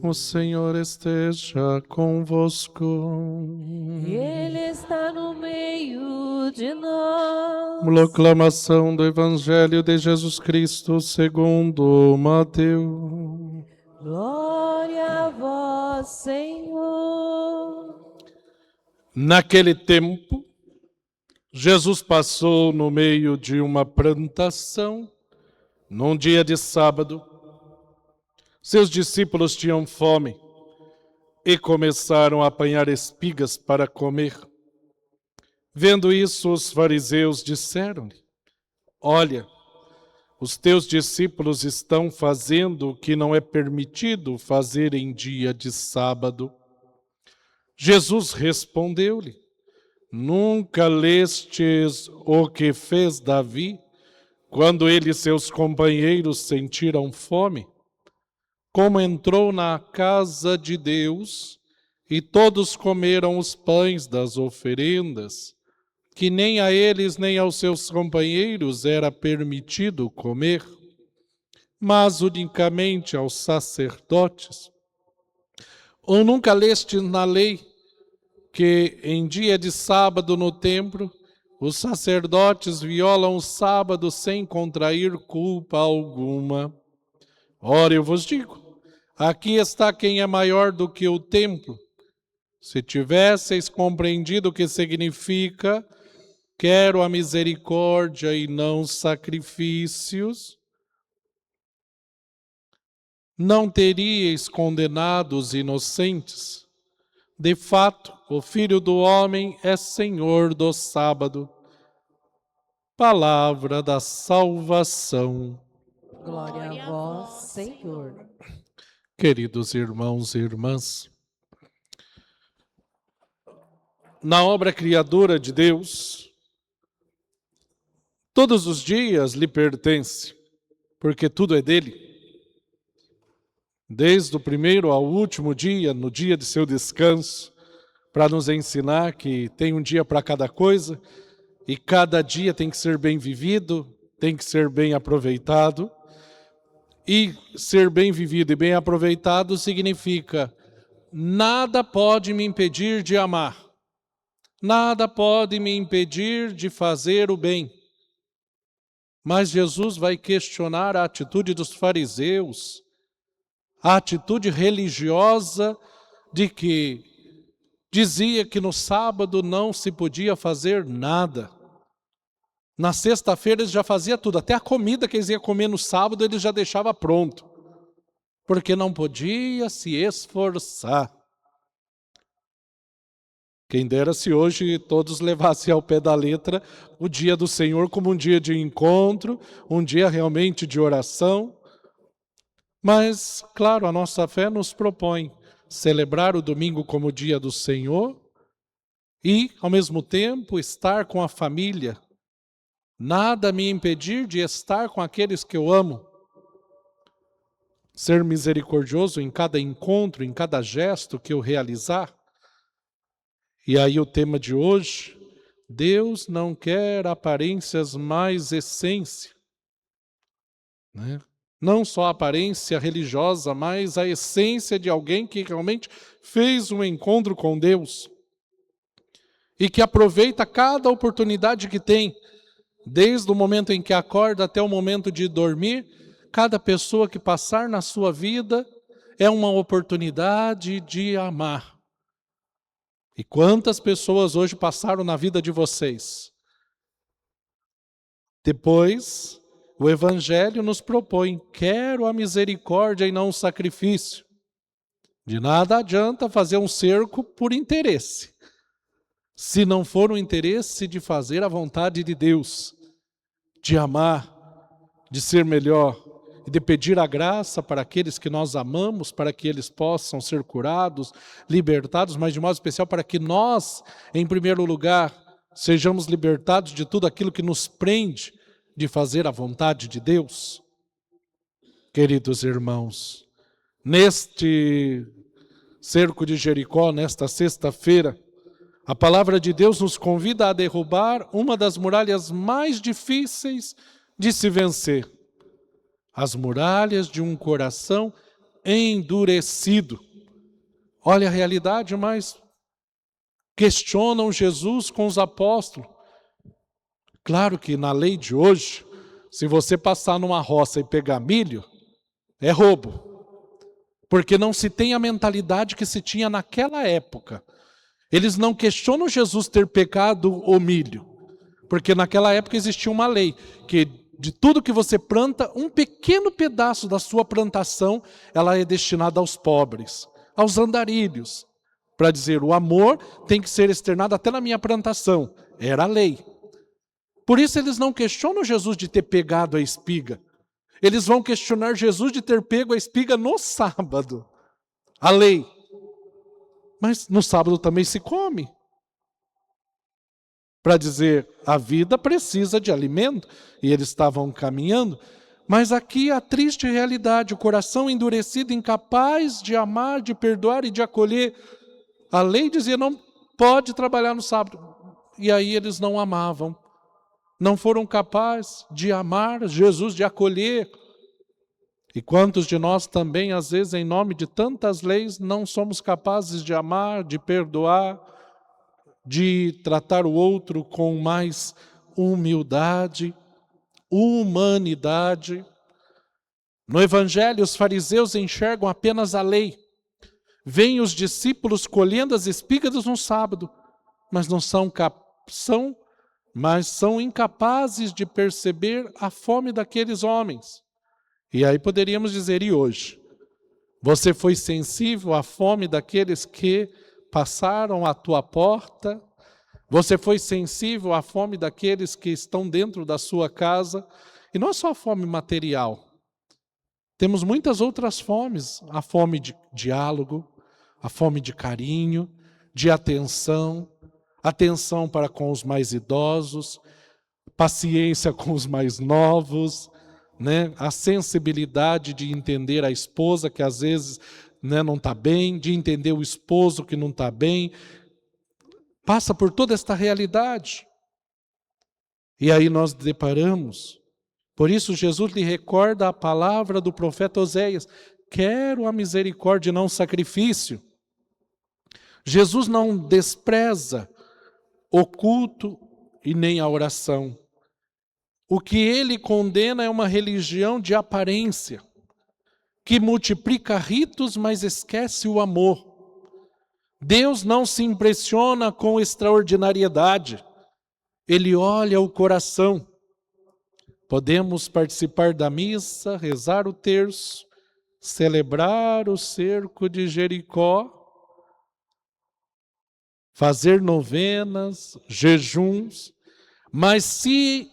O Senhor esteja convosco. Ele está no meio de nós. Proclamação do Evangelho de Jesus Cristo segundo Mateus. Glória a vós, Senhor. Naquele tempo, Jesus passou no meio de uma plantação, num dia de sábado. Seus discípulos tinham fome e começaram a apanhar espigas para comer. Vendo isso, os fariseus disseram-lhe: Olha, os teus discípulos estão fazendo o que não é permitido fazer em dia de sábado. Jesus respondeu-lhe: Nunca lestes o que fez Davi, quando ele e seus companheiros sentiram fome? Como entrou na casa de Deus e todos comeram os pães das oferendas, que nem a eles nem aos seus companheiros era permitido comer, mas unicamente aos sacerdotes. Ou nunca leste na lei que em dia de sábado no templo os sacerdotes violam o sábado sem contrair culpa alguma? Ora, eu vos digo, aqui está quem é maior do que o templo. Se tivesseis compreendido o que significa quero a misericórdia e não sacrifícios, não teríeis condenado os inocentes. De fato, o Filho do Homem é Senhor do sábado. Palavra da salvação. Glória a vós, Senhor. Queridos irmãos e irmãs, na obra criadora de Deus, todos os dias lhe pertence, porque tudo é dele. Desde o primeiro ao último dia, no dia de seu descanso, para nos ensinar que tem um dia para cada coisa, e cada dia tem que ser bem vivido, tem que ser bem aproveitado. E ser bem vivido e bem aproveitado significa nada pode me impedir de amar. Nada pode me impedir de fazer o bem. Mas Jesus vai questionar a atitude dos fariseus, a atitude religiosa de que dizia que no sábado não se podia fazer nada. Na sexta-feira eles já faziam tudo, até a comida que eles iam comer no sábado eles já deixavam pronto, porque não podia se esforçar. Quem dera se hoje todos levassem ao pé da letra o dia do Senhor como um dia de encontro, um dia realmente de oração. Mas, claro, a nossa fé nos propõe celebrar o domingo como dia do Senhor e, ao mesmo tempo, estar com a família. Nada me impedir de estar com aqueles que eu amo. Ser misericordioso em cada encontro, em cada gesto que eu realizar. E aí o tema de hoje, Deus não quer aparências, mas essência. Né? Não só a aparência religiosa, mas a essência de alguém que realmente fez um encontro com Deus. E que aproveita cada oportunidade que tem. Desde o momento em que acorda até o momento de dormir, cada pessoa que passar na sua vida é uma oportunidade de amar. E quantas pessoas hoje passaram na vida de vocês? Depois, o Evangelho nos propõe, quero a misericórdia e não o sacrifício. De nada adianta fazer um cerco por interesse, se não for o interesse de fazer a vontade de Deus, de amar, de ser melhor e de pedir a graça para aqueles que nós amamos, para que eles possam ser curados, libertados, mas de modo especial para que nós, em primeiro lugar, sejamos libertados de tudo aquilo que nos prende de fazer a vontade de Deus. Queridos irmãos, neste cerco de Jericó, nesta sexta-feira, a palavra de Deus nos convida a derrubar uma das muralhas mais difíceis de se vencer. As muralhas de um coração endurecido. Olha a realidade, mas questionam Jesus com os apóstolos. Claro que na lei de hoje, se você passar numa roça e pegar milho, é roubo. Porque não se tem a mentalidade que se tinha naquela época. Eles não questionam Jesus ter pegado o milho. Porque naquela época existia uma lei, que de tudo que você planta, um pequeno pedaço da sua plantação, ela é destinada aos pobres, aos andarilhos. Para dizer, o amor tem que ser externado até na minha plantação. Era a lei. Por isso eles não questionam Jesus de ter pegado a espiga. Eles vão questionar Jesus de ter pego a espiga no sábado. A lei. Mas no sábado também se come. Para dizer, a vida precisa de alimento. E eles estavam caminhando. Mas aqui a triste realidade, o coração endurecido, incapaz de amar, de perdoar e de acolher. A lei dizia, não pode trabalhar no sábado. E aí eles não amavam. Não foram capazes de amar Jesus, de acolher. E quantos de nós também, às vezes, em nome de tantas leis, não somos capazes de amar, de perdoar, de tratar o outro com mais humildade, humanidade. No Evangelho, os fariseus enxergam apenas a lei. Vêm os discípulos colhendo as espigas no sábado, mas não são incapazes de perceber a fome daqueles homens. E aí poderíamos dizer, e hoje? Você foi sensível à fome daqueles que passaram à tua porta? Você foi sensível à fome daqueles que estão dentro da sua casa? E não é só a fome material. Temos muitas outras fomes. A fome de diálogo, a fome de carinho, de atenção, atenção para com os mais idosos, paciência com os mais novos, né? A sensibilidade de entender a esposa que às vezes, né, não está bem, de entender o esposo que não está bem. Passa por toda esta realidade. E aí nós deparamos. Por isso Jesus lhe recorda a palavra do profeta Oséias. Quero a misericórdia e não o sacrifício. Jesus não despreza o culto e nem a oração. O que ele condena é uma religião de aparência, que multiplica ritos, mas esquece o amor. Deus não se impressiona com extraordinariedade. Ele olha o coração. Podemos participar da missa, rezar o terço, celebrar o cerco de Jericó, fazer novenas, jejuns, mas se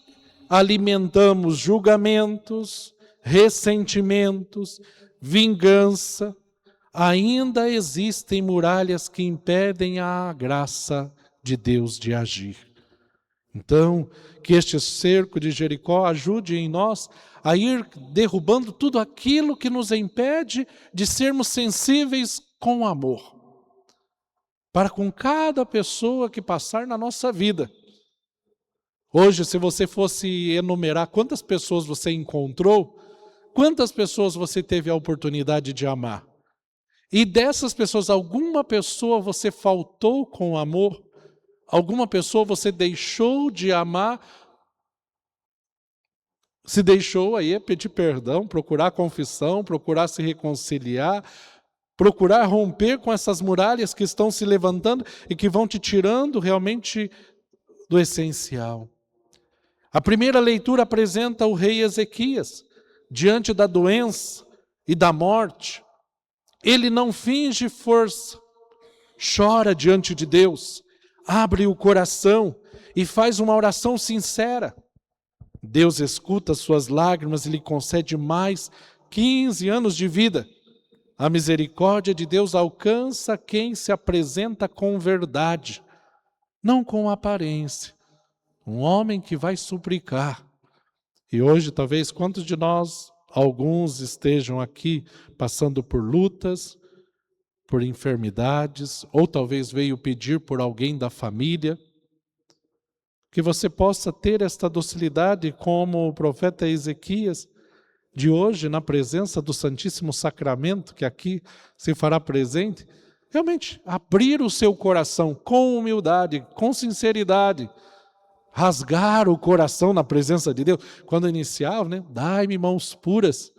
alimentamos julgamentos, ressentimentos, vingança, ainda existem muralhas que impedem a graça de Deus de agir. Então, que este cerco de Jericó ajude em nós a ir derrubando tudo aquilo que nos impede de sermos sensíveis com amor. Para com cada pessoa que passar na nossa vida. Hoje, se você fosse enumerar quantas pessoas você encontrou, quantas pessoas você teve a oportunidade de amar? E dessas pessoas, alguma pessoa você faltou com amor? Alguma pessoa você deixou de amar? Se deixou, aí é pedir perdão, procurar confissão, procurar se reconciliar, procurar romper com essas muralhas que estão se levantando e que vão te tirando realmente do essencial. A primeira leitura apresenta o rei Ezequias, diante da doença e da morte. Ele não finge força, chora diante de Deus, abre o coração e faz uma oração sincera. Deus escuta suas lágrimas e lhe concede mais 15 anos de vida. A misericórdia de Deus alcança quem se apresenta com verdade, não com aparência. Um homem que vai suplicar. E hoje, talvez, quantos de nós, alguns estejam aqui passando por lutas, por enfermidades, ou talvez veio pedir por alguém da família, que você possa ter esta docilidade como o profeta Ezequias, de hoje, na presença do Santíssimo Sacramento, que aqui se fará presente, realmente abrir o seu coração com humildade, com sinceridade, rasgar o coração na presença de Deus. Quando iniciava, né? Dai-me mãos puras,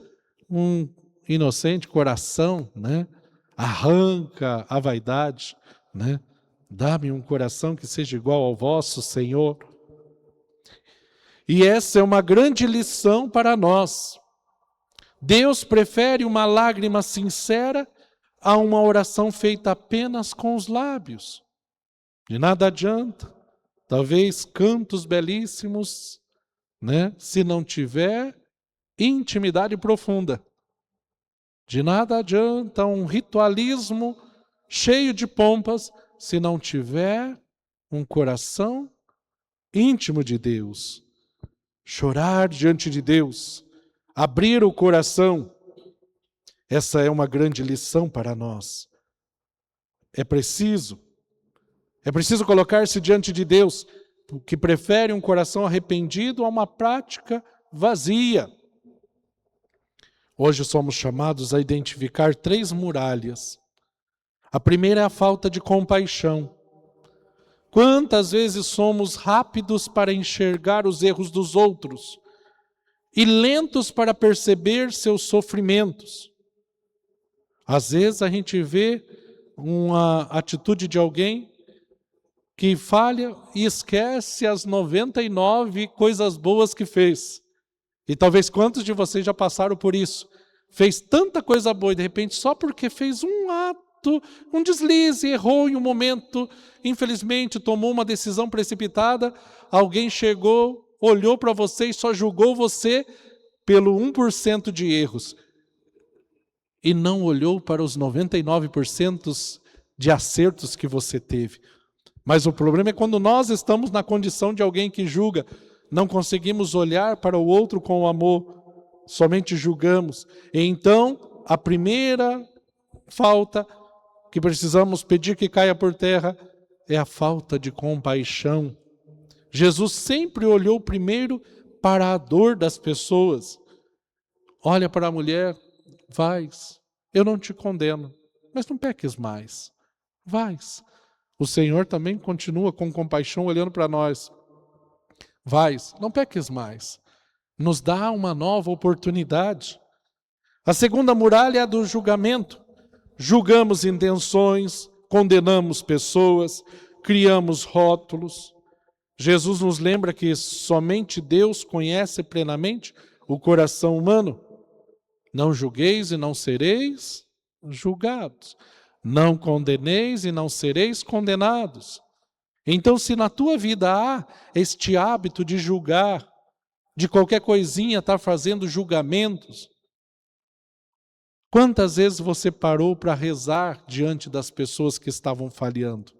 um inocente coração, né? Arranca a vaidade, né? Dá-me um coração que seja igual ao vosso, Senhor. E essa é uma grande lição para nós. Deus prefere uma lágrima sincera a uma oração feita apenas com os lábios. De nada adianta, talvez cantos belíssimos, né? Se não tiver intimidade profunda. De nada adianta um ritualismo cheio de pompas se não tiver um coração íntimo de Deus. Chorar diante de Deus, abrir o coração, essa é uma grande lição para nós. É preciso colocar-se diante de Deus, que prefere um coração arrependido a uma prática vazia. Hoje somos chamados a identificar 3 muralhas. A primeira é a falta de compaixão. Quantas vezes somos rápidos para enxergar os erros dos outros e lentos para perceber seus sofrimentos? Às vezes a gente vê uma atitude de alguém que falha e esquece as 99 coisas boas que fez. E talvez quantos de vocês já passaram por isso? Fez tanta coisa boa e de repente só porque fez um ato, um deslize, errou em um momento, infelizmente tomou uma decisão precipitada, alguém chegou, olhou para você e só julgou você pelo 1% de erros. E não olhou para os 99% de acertos que você teve. Mas o problema é quando nós estamos na condição de alguém que julga, não conseguimos olhar para o outro com amor, somente julgamos. E então, a primeira falta que precisamos pedir que caia por terra é a falta de compaixão. Jesus sempre olhou primeiro para a dor das pessoas. Olha para a mulher, vais, eu não te condeno, mas não peques mais, vais. O Senhor também continua com compaixão olhando para nós. Vais, não peques mais. Nos dá uma nova oportunidade. A segunda muralha é a do julgamento. Julgamos intenções, condenamos pessoas, criamos rótulos. Jesus nos lembra que somente Deus conhece plenamente o coração humano. Não julgueis e não sereis julgados. Não condeneis e não sereis condenados. Então, se na tua vida há este hábito de julgar, de qualquer coisinha estar fazendo julgamentos, quantas vezes você parou para rezar diante das pessoas que estavam falhando?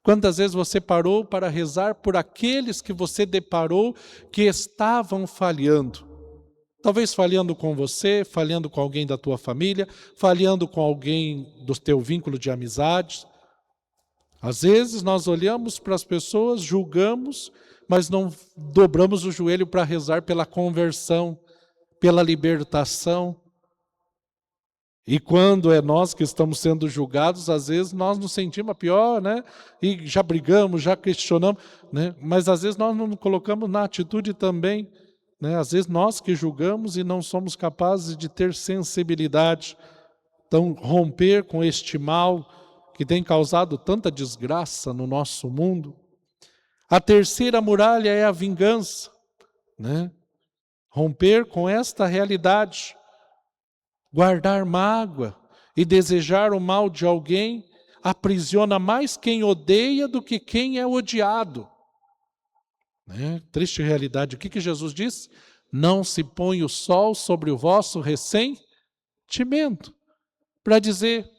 Quantas vezes você parou para rezar por aqueles que você deparou que estavam falhando? Talvez falhando com você, falhando com alguém da tua família, falhando com alguém do teu vínculo de amizade. Às vezes nós olhamos para as pessoas, julgamos, mas não dobramos o joelho para rezar pela conversão, pela libertação. E quando é nós que estamos sendo julgados, às vezes nós nos sentimos pior, né? E já brigamos, já questionamos, né? Mas às vezes nós não nos colocamos na atitude também, né? Às vezes nós que julgamos e não somos capazes de ter sensibilidade. Então, romper com este mal que tem causado tanta desgraça no nosso mundo. A terceira muralha é a vingança, né? Romper com esta realidade. Guardar mágoa e desejar o mal de alguém aprisiona mais quem odeia do que quem é odiado. Né? Triste realidade. O que Jesus disse? Não se põe o sol sobre o vosso ressentimento. Para dizer,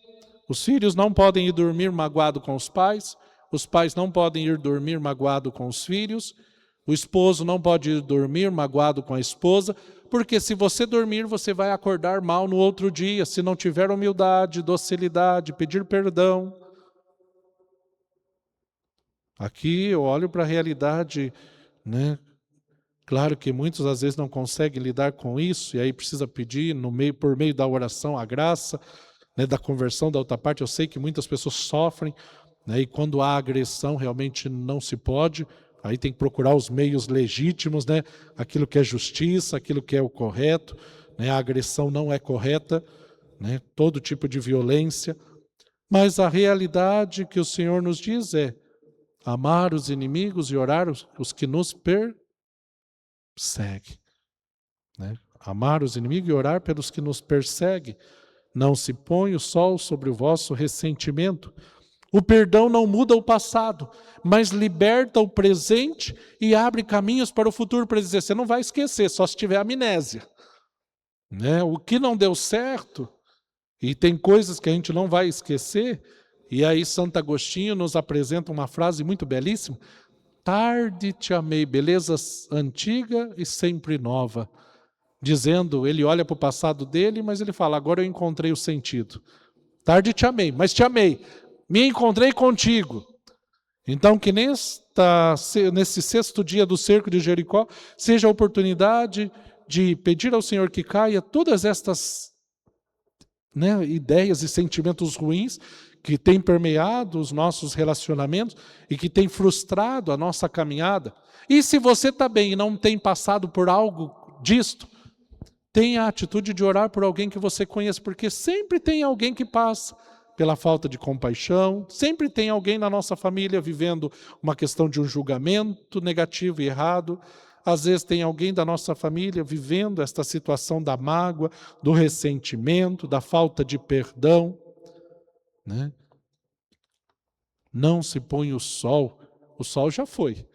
os filhos não podem ir dormir magoado com os pais não podem ir dormir magoado com os filhos, o esposo não pode ir dormir magoado com a esposa, porque se você dormir, você vai acordar mal no outro dia, se não tiver humildade, docilidade, pedir perdão. Aqui eu olho para a realidade, né, Claro que muitos às vezes não conseguem lidar com isso, e aí precisa pedir por meio da oração a graça, né, da conversão da outra parte. Eu sei que muitas pessoas sofrem, né, e quando há agressão realmente não se pode, aí tem que procurar os meios legítimos, né, aquilo que é justiça, aquilo que é o correto, né, a agressão não é correta, né, todo tipo de violência, mas a realidade que o Senhor nos diz é amar os inimigos e orar os que nos perseguem, né? Amar os inimigos e orar pelos que nos perseguem. Não se põe o sol sobre o vosso ressentimento. O perdão não muda o passado, mas liberta o presente e abre caminhos para o futuro, para dizer, você não vai esquecer, só se tiver amnésia, né? O que não deu certo, e tem coisas que a gente não vai esquecer, e aí Santo Agostinho nos apresenta uma frase muito belíssima: tarde te amei, beleza antiga e sempre nova. Dizendo, ele olha para o passado dele, mas ele fala, agora eu encontrei o sentido. Tarde te amei, mas te amei. Me encontrei contigo. Então que nesse 6º dia do cerco de Jericó, seja a oportunidade de pedir ao Senhor que caia todas estas, né, ideias e sentimentos ruins que têm permeado os nossos relacionamentos e que têm frustrado a nossa caminhada. E se você está bem e não tem passado por algo disto, tenha a atitude de orar por alguém que você conheça, porque sempre tem alguém que passa pela falta de compaixão, sempre tem alguém na nossa família vivendo uma questão de um julgamento negativo e errado. Às vezes tem alguém da nossa família vivendo esta situação da mágoa, do ressentimento, da falta de perdão, né? Não se põe o sol já foi.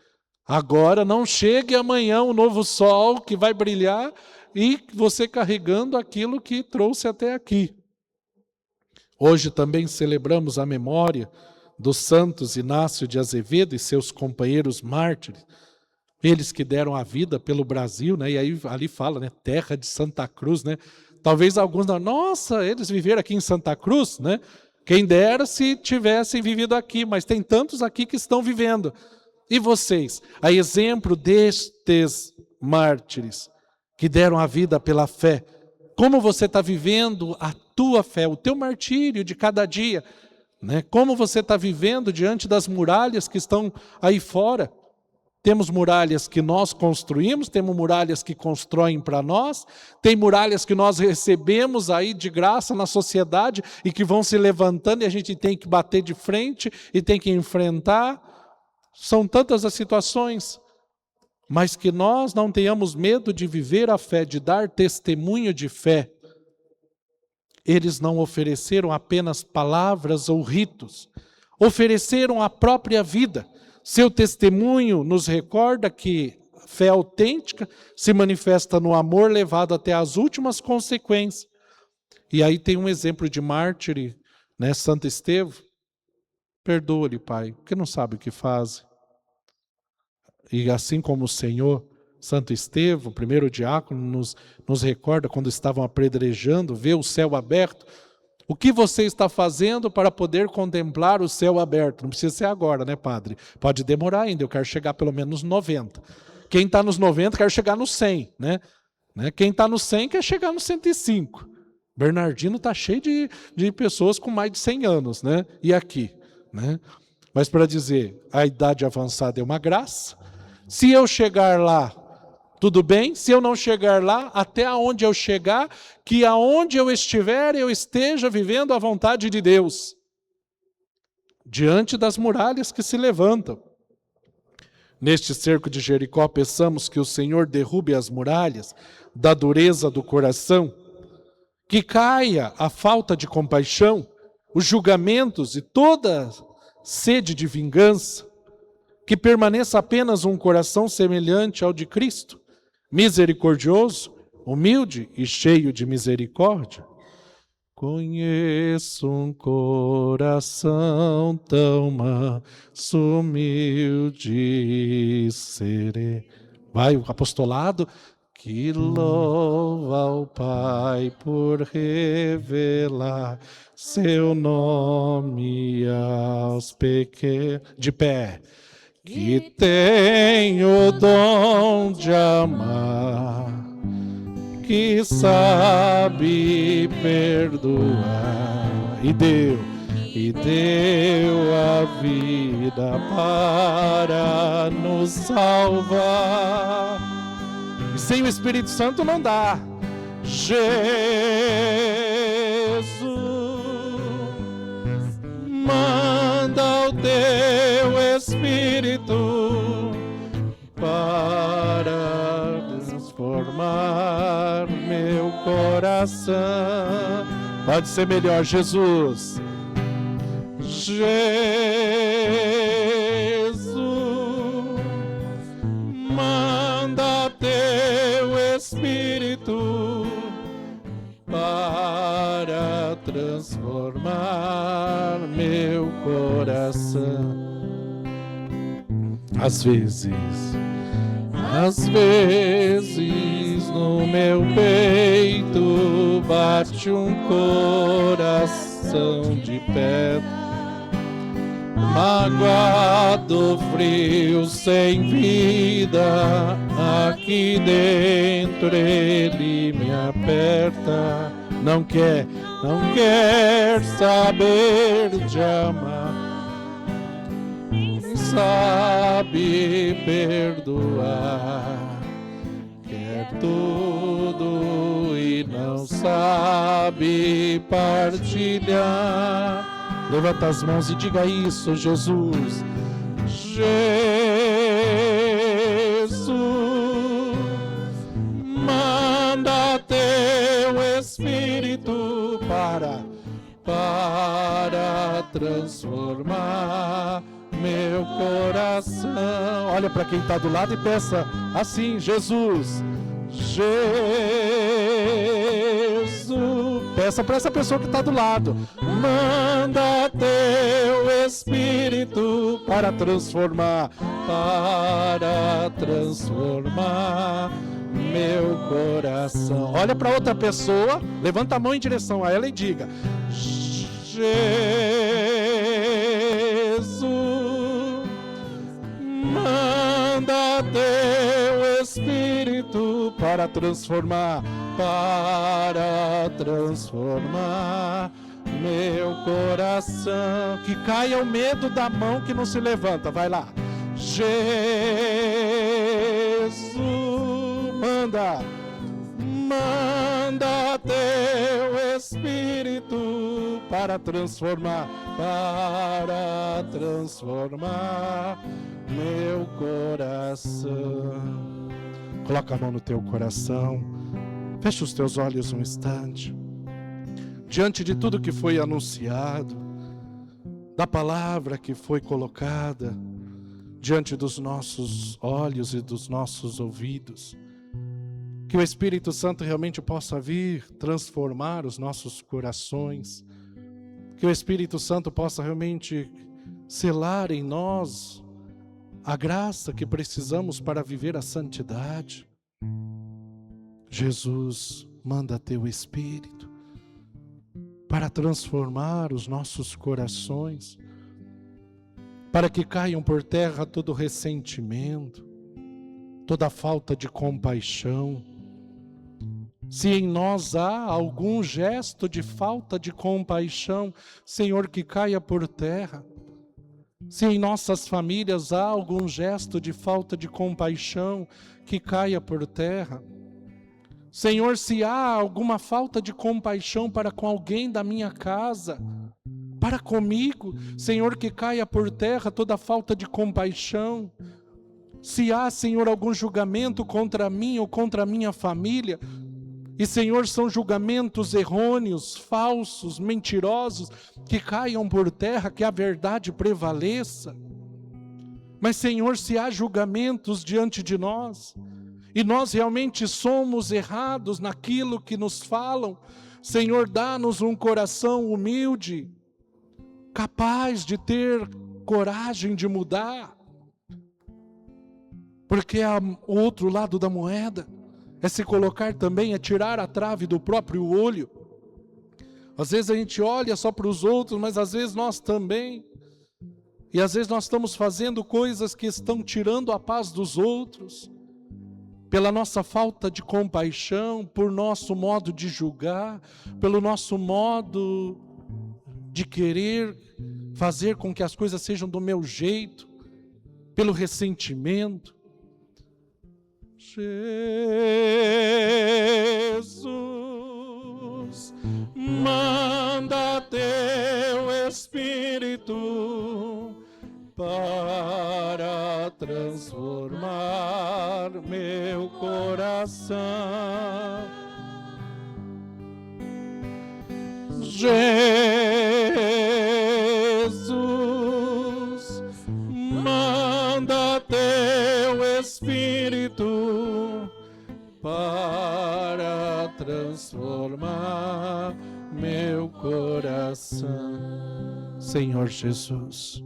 Agora não chegue amanhã um novo sol que vai brilhar e você carregando aquilo que trouxe até aqui. Hoje também celebramos a memória dos santos Inácio de Azevedo e seus companheiros mártires, eles que deram a vida pelo Brasil, né? E aí ali fala, né, terra de Santa Cruz, né? Talvez alguns, nossa, eles viveram aqui em Santa Cruz, né? Quem dera se tivessem vivido aqui, mas tem tantos aqui que estão vivendo. E vocês, a exemplo destes mártires que deram a vida pela fé, como você está vivendo a tua fé, o teu martírio de cada dia, né? Como você está vivendo diante das muralhas que estão aí fora? Temos muralhas que nós construímos, temos muralhas que constroem para nós, tem muralhas que nós recebemos aí de graça na sociedade e que vão se levantando e a gente tem que bater de frente e tem que enfrentar. São tantas as situações, mas que nós não tenhamos medo de viver a fé, de dar testemunho de fé. Eles não ofereceram apenas palavras ou ritos, ofereceram a própria vida. Seu testemunho nos recorda que a fé autêntica se manifesta no amor levado até as últimas consequências. E aí tem um exemplo de mártir, né, Santo Estevão. Perdoa-lhe, Pai, porque não sabe o que faz. E assim como o Senhor, Santo Estevão, primeiro diácono, nos recorda quando estavam apedrejando, vê o céu aberto. O que você está fazendo para poder contemplar o céu aberto? Não precisa ser agora, né, padre? Pode demorar ainda, eu quero chegar pelo menos nos 90. Quem está nos 90 quer chegar nos 100, né? Quem está nos 100 quer chegar nos 105. Bernardino está cheio de pessoas com mais de 100 anos, né? E aqui, né? Mas para dizer, a idade avançada é uma graça. Se eu chegar lá, tudo bem. Se eu não chegar lá, até aonde eu chegar, que aonde eu estiver, eu esteja vivendo a vontade de Deus. Diante das muralhas que se levantam. Neste cerco de Jericó, peçamos que o Senhor derrube as muralhas da dureza do coração, que caia a falta de compaixão, os julgamentos e toda sede de vingança, que permaneça apenas um coração semelhante ao de Cristo, misericordioso, humilde e cheio de misericórdia. Conheço um coração tão manso, humilde e sereno. Vai o apostolado. Que louva ao Pai por revelar seu nome aos pequenos. De pé. que tem o dom de amar, que sabe perdoar e deu a vida para nos salvar. E sem o Espírito Santo não dá. Jesus, manda o teu Espírito para transformar meu coração. Pode ser melhor, Jesus. Jesus, manda teu Espírito para transformar meu coração. Às vezes no meu peito bate um coração de pedra, magoado, frio, sem vida. Aqui dentro ele me aperta, não quer saber de amar, sabe perdoar, quer tudo e não sabe partilhar. Levanta as mãos e diga isso, Jesus. Jesus, manda teu Espírito para transformar meu coração. Olha para quem está do lado e peça assim: Jesus, Jesus. Peça para essa pessoa que está do lado: manda teu Espírito para transformar meu coração. Olha para outra pessoa, levanta a mão em direção a ela e diga: Jesus, manda teu Espírito para transformar meu coração. Que caia o medo da mão que não se levanta. Vai lá. Jesus, manda teu Espírito para transformar meu coração. Coloca a mão no teu coração, fecha os teus olhos um instante. Diante de tudo que foi anunciado, da palavra que foi colocada diante dos nossos olhos e dos nossos ouvidos, que o Espírito Santo realmente possa vir transformar os nossos corações, que o Espírito Santo possa realmente selar em nós a graça que precisamos para viver a santidade. Jesus, manda teu Espírito para transformar os nossos corações, para que caiam por terra todo ressentimento, toda falta de compaixão. Se em nós há algum gesto de falta de compaixão, Senhor, que caia por terra. Se em nossas famílias há algum gesto de falta de compaixão, que caia por terra. Senhor, se há alguma falta de compaixão para com alguém da minha casa, para comigo, Senhor, que caia por terra toda falta de compaixão. Se há, Senhor, algum julgamento contra mim ou contra a minha família, e, Senhor, são julgamentos errôneos, falsos, mentirosos, que caiam por terra, que a verdade prevaleça. Mas, Senhor, se há julgamentos diante de nós, e nós realmente somos errados naquilo que nos falam, Senhor, dá-nos um coração humilde, capaz de ter coragem de mudar. Porque o outro lado da moeda é se colocar também, é tirar a trave do próprio olho. Às vezes a gente olha só para os outros, mas às vezes nós também E às vezes nós estamos fazendo coisas que estão tirando a paz dos outros, pela nossa falta de compaixão, por nosso modo de julgar, pelo nosso modo de querer fazer com que as coisas sejam do meu jeito, pelo ressentimento. Jesus, manda teu Espírito para transformar meu coração. Jesus, manda teu Espírito para transformar meu coração. Senhor Jesus,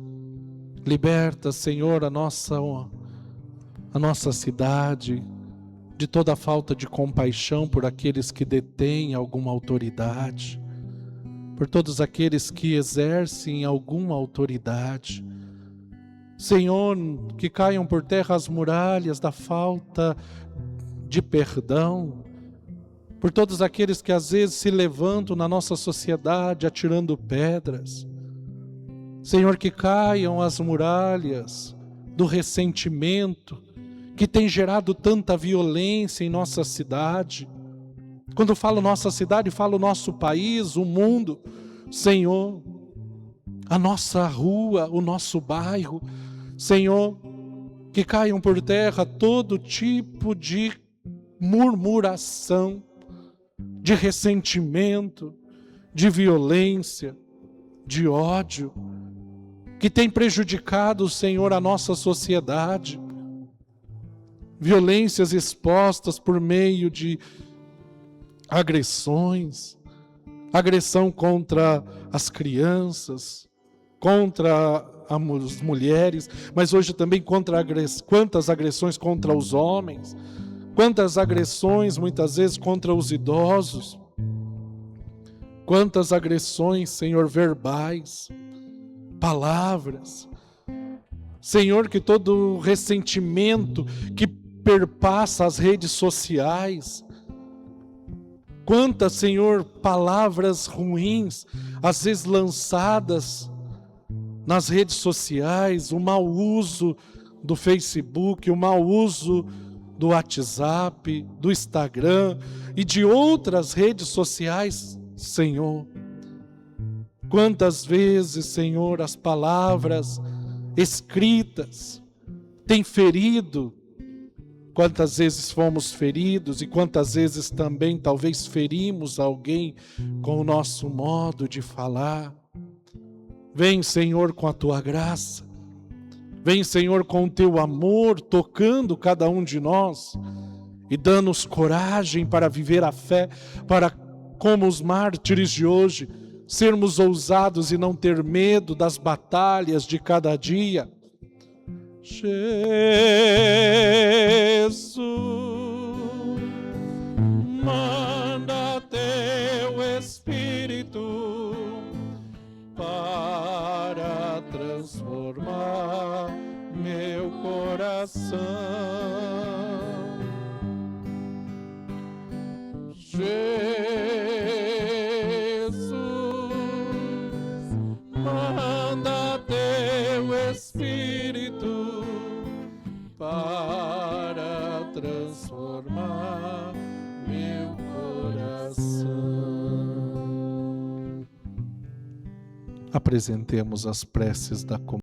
liberta, Senhor, a nossa cidade de toda falta de compaixão por aqueles que detêm alguma autoridade, por todos aqueles que exercem alguma autoridade. Senhor, que caiam por terra as muralhas da falta de perdão, por todos aqueles que às vezes se levantam na nossa sociedade atirando pedras. Senhor, que caiam as muralhas do ressentimento que tem gerado tanta violência em nossa cidade. Quando falo nossa cidade, falo nosso país, o mundo. Senhor, a nossa rua, o nosso bairro. Senhor, que caiam por terra todo tipo de murmuração, de ressentimento, de violência, de ódio, que tem prejudicado, Senhor, a nossa sociedade. Violências expostas por meio de agressões, agressão contra as crianças, contra as mulheres, mas hoje também quantas agressões contra os homens, quantas agressões muitas vezes contra os idosos, quantas agressões, Senhor, verbais, palavras. Senhor, que todo ressentimento que perpassa as redes sociais, quantas, Senhor, palavras ruins, às vezes lançadas nas redes sociais, o mau uso do Facebook, o mau uso do WhatsApp, do Instagram e de outras redes sociais, Senhor. Quantas vezes, Senhor, as palavras escritas têm ferido, quantas vezes fomos feridos e quantas vezes também talvez ferimos alguém com o nosso modo de falar. Vem, Senhor, com a Tua graça. Vem, Senhor, com o Teu amor, tocando cada um de nós e dando-nos coragem para viver a fé, para, como os mártires de hoje, sermos ousados e não ter medo das batalhas de cada dia. Jesus, manda Teu Espírito para transformar meu coração. Jesus, manda Teu Espírito para transformar meu coração. Apresentemos as preces da comunidade.